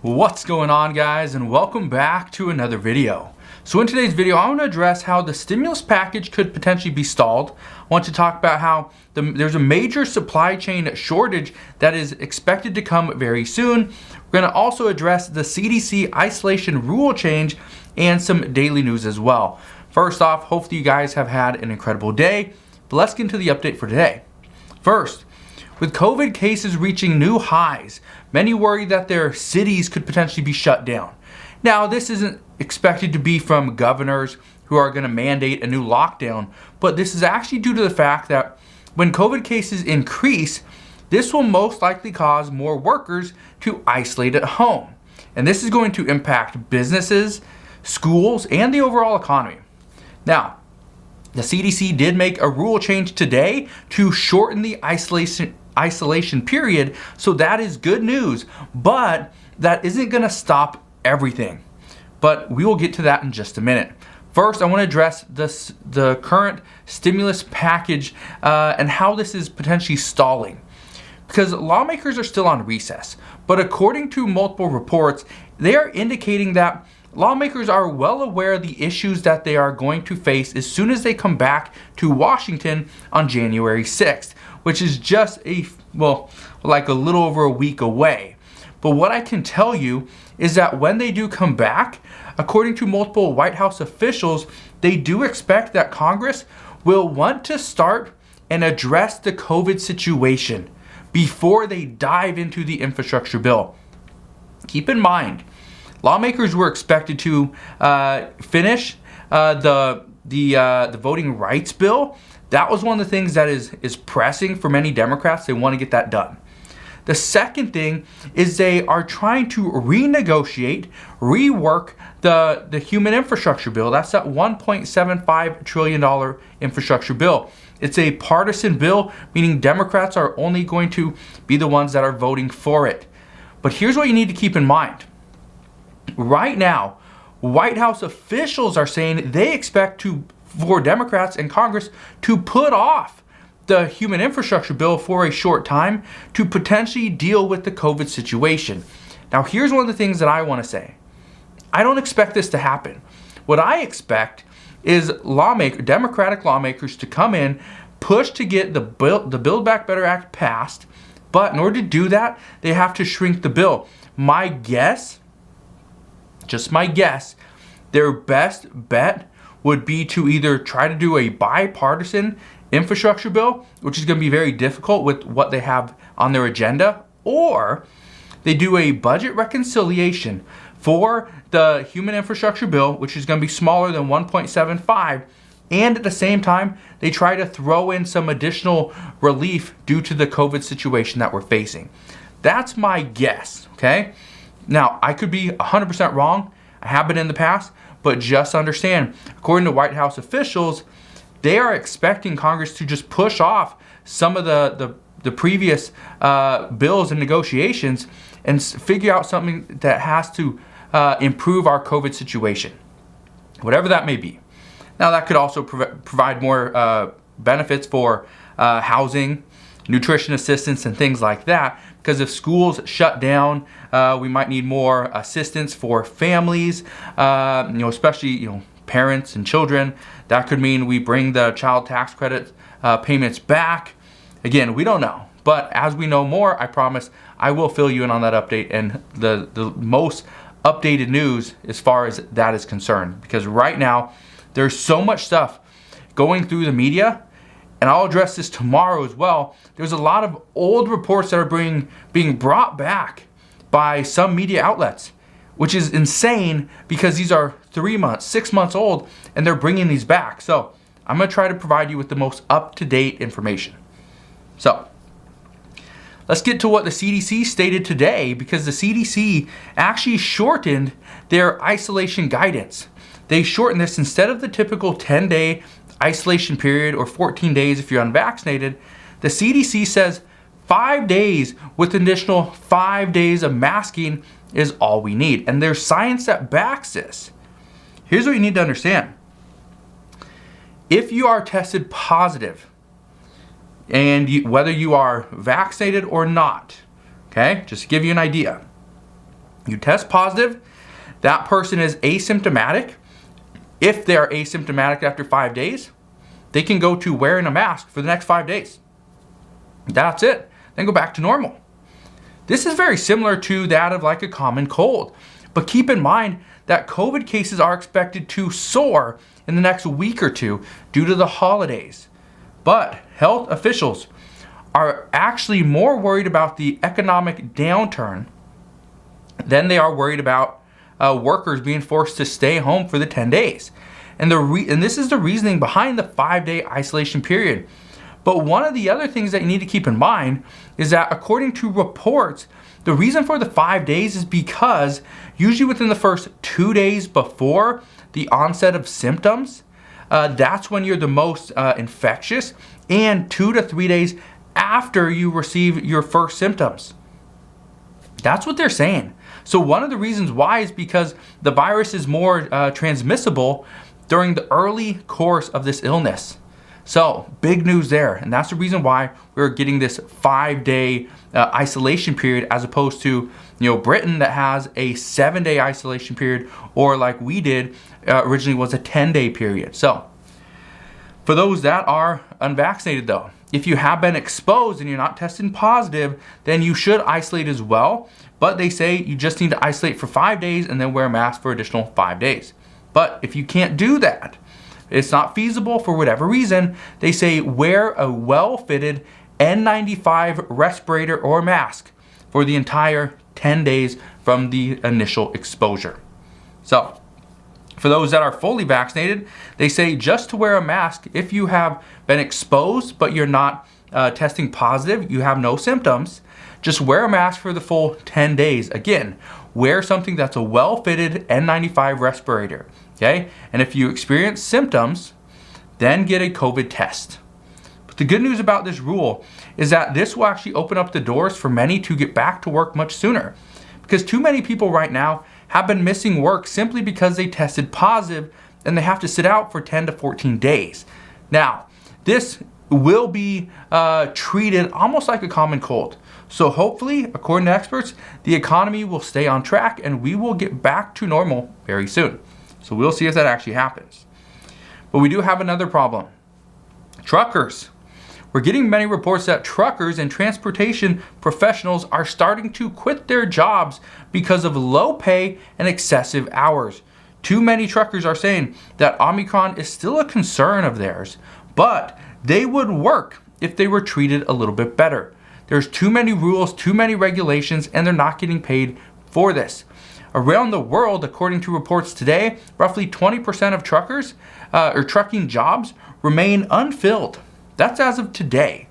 What's going on, guys, and welcome back to another video. So in today's video, I want to address how the stimulus package could potentially be stalled. I want to talk about how there's a major supply chain shortage that is expected to come very soon. We're going to also address the CDC isolation rule change and some daily news as well. First off, hopefully you guys have had an incredible day, but let's get into the update for today. First, with COVID cases reaching new highs, many worry that their cities could potentially be shut down. Now, this isn't expected to be from governors who are going to mandate a new lockdown, but this is actually due to the fact that when COVID cases increase, this will most likely cause more workers to isolate at home. And this is going to impact businesses, schools, and the overall economy. Now, the CDC did make a rule change today to shorten the isolation period, so that is good news, but that isn't going to stop everything. But we will get to that in just a minute. First, I want to address the current stimulus package and how this is potentially stalling. Because lawmakers are still on recess, but according to multiple reports, they are indicating that lawmakers are well aware of the issues that they are going to face as soon as they come back to Washington on January 6th, which is just like a little over a week away. But what I can tell you is that when they do come back, according to multiple White House officials, they do expect that Congress will want to start and address the COVID situation before they dive into the infrastructure bill. Keep in mind, lawmakers were expected to finish the voting rights bill. That was one of the things that is pressing for many Democrats. They want to get that done. The second thing is they are trying to renegotiate, rework the human infrastructure bill. That's that $1.75 trillion infrastructure bill. It's a partisan bill, meaning Democrats are only going to be the ones that are voting for it. But here's what you need to keep in mind. Right now, White House officials are saying they expect for Democrats and Congress to put off the human infrastructure bill for a short time to potentially deal with the COVID situation. Now, here's one of the things that I want to say. I don't expect this to happen. What I expect is Democratic lawmakers to come in, push to get the Build Back Better Act passed, but in order to do that, they have to shrink the bill. My guess, just my guess, their best bet would be to either try to do a bipartisan infrastructure bill, which is going to be very difficult with what they have on their agenda, or they do a budget reconciliation for the human infrastructure bill, which is going to be smaller than 1.75, and at the same time, they try to throw in some additional relief due to the COVID situation that we're facing. That's my guess, okay? Now, I could be 100% wrong. I have been in the past, but just understand, according to White House officials, they are expecting Congress to just push off some of the previous bills and negotiations and figure out something that has to improve our COVID situation, whatever that may be. Now, that could also provide more benefits for housing, nutrition assistance, and things like that. Because if schools shut down, we might need more assistance for families, especially parents and children. That could mean we bring the child tax credit payments back. Again, we don't know. But as we know more, I promise I will fill you in on that update and the most updated news as far as that is concerned. Because right now, there's so much stuff going through the media, and I'll address this tomorrow as well. There's a lot of old reports that are being brought back by some media outlets, which is insane because these are 3 months, 6 months old, and they're bringing these back. So I'm going to try to provide you with the most up-to-date information. So let's get to what the CDC stated today, because the CDC actually shortened their isolation guidance. They shortened this. Instead of the typical 10-day isolation period or 14 days if you're unvaccinated, the CDC says 5 days with an additional 5 days of masking is all we need. And there's science that backs this. Here's what you need to understand. If you are tested positive, and whether you are vaccinated or not, okay, just to give you an idea, You test positive, that person is asymptomatic. If they are asymptomatic after 5 days, they can go to wearing a mask for the next 5 days. That's it. Then go back to normal. This is very similar to that of like a common cold. But keep in mind that COVID cases are expected to soar in the next week or two due to the holidays. But health officials are actually more worried about the economic downturn than they are worried about workers being forced to stay home for the 10 days. And this is the reasoning behind the 5-day isolation period. But one of the other things that you need to keep in mind is that according to reports, the reason for the 5 days is because usually within the first 2 days before the onset of symptoms, that's when you're the most infectious, and 2 to 3 days after you receive your first symptoms. That's what they're saying. So one of the reasons why is because the virus is more transmissible during the early course of this illness. So big news there, and that's the reason why we're getting this 5-day isolation period as opposed to Britain that has a 7-day isolation period, or like we did originally was a 10-day period. So for those that are unvaccinated though, if you have been exposed and you're not testing positive, then you should isolate as well. But they say you just need to isolate for 5 days and then wear a mask for additional 5 days. But if you can't do that, it's not feasible for whatever reason, they say wear a well-fitted N95 respirator or mask for the entire 10 days from the initial exposure. So for those that are fully vaccinated, they say just to wear a mask if you have been exposed but you're not testing positive, you have no symptoms, just wear a mask for the full 10 days. Again, wear something that's a well-fitted N95 respirator, okay? And if you experience symptoms, then get a COVID test. But the good news about this rule is that this will actually open up the doors for many to get back to work much sooner, because too many people right now have been missing work simply because they tested positive and they have to sit out for 10 to 14 days. Now, this will be treated almost like a common cold. So hopefully, according to experts, the economy will stay on track and we will get back to normal very soon. So we'll see if that actually happens. But we do have another problem. Truckers. We're getting many reports that truckers and transportation professionals are starting to quit their jobs because of low pay and excessive hours. Too many truckers are saying that Omicron is still a concern of theirs, but they would work if they were treated a little bit better. There's too many rules, too many regulations, and they're not getting paid for this. Around the world, according to reports today, roughly 20% of truckers or trucking jobs remain unfilled. That's as of today.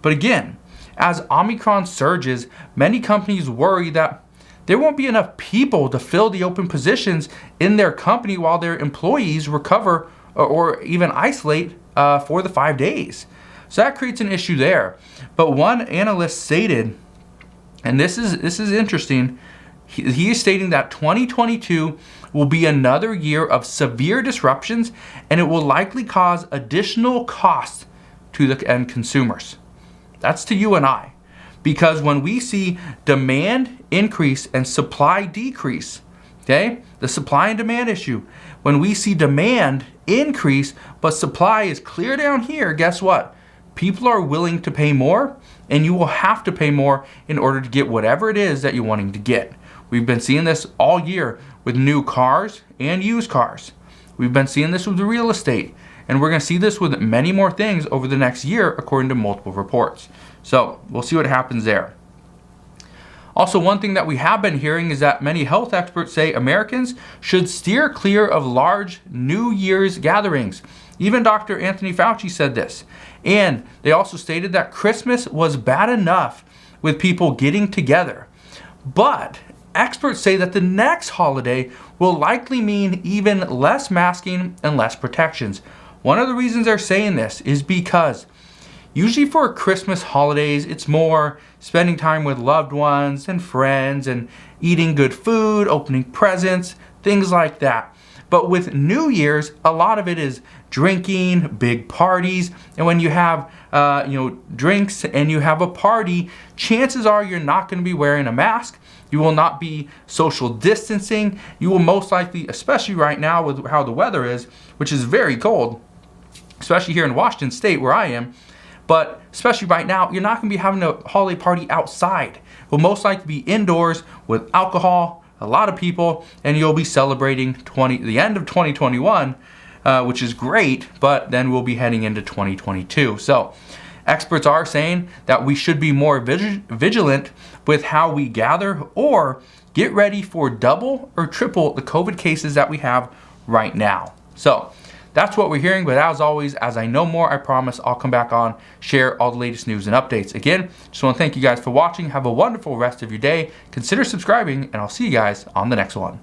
But again, as Omicron surges, many companies worry that there won't be enough people to fill the open positions in their company while their employees recover or even isolate for the 5 days. So that creates an issue there. But one analyst stated, and this is interesting, he is stating that 2022 will be another year of severe disruptions and it will likely cause additional costs to the end consumers. That's to you and I. Because when we see demand increase and supply decrease, okay, the supply and demand issue, when we see demand increase but supply is clear down here, guess what? People are willing to pay more, and you will have to pay more in order to get whatever it is that you're wanting to get. We've been seeing this all year with new cars and used cars. We've been seeing this with real estate, and we're going to see this with many more things over the next year according to multiple reports. So we'll see what happens there. Also, one thing that we have been hearing is that many health experts say Americans should steer clear of large New Year's gatherings. Even Dr. Anthony Fauci said this. And they also stated that Christmas was bad enough with people getting together. But experts say that the next holiday will likely mean even less masking and less protections. One of the reasons they're saying this is because usually for Christmas holidays, it's more spending time with loved ones and friends and eating good food, opening presents, things like that. But with New Year's, a lot of it is drinking, big parties, and when you have drinks and you have a party, chances are you're not going to be wearing a mask. You will not be social distancing. You will most likely, especially right now with how the weather is, which is very cold, especially here in Washington State where I am, but especially right now, you're not going to be having a holiday party outside. It will most likely be indoors with alcohol, a lot of people, and you'll be celebrating the end of 2021, which is great, but then we'll be heading into 2022. So experts are saying that we should be more vigilant with how we gather or get ready for double or triple the COVID cases that we have right now. So that's what we're hearing, but as always, as I know more, I promise I'll come back on, share all the latest news and updates. Again, just want to thank you guys for watching. Have a wonderful rest of your day. Consider subscribing, and I'll see you guys on the next one.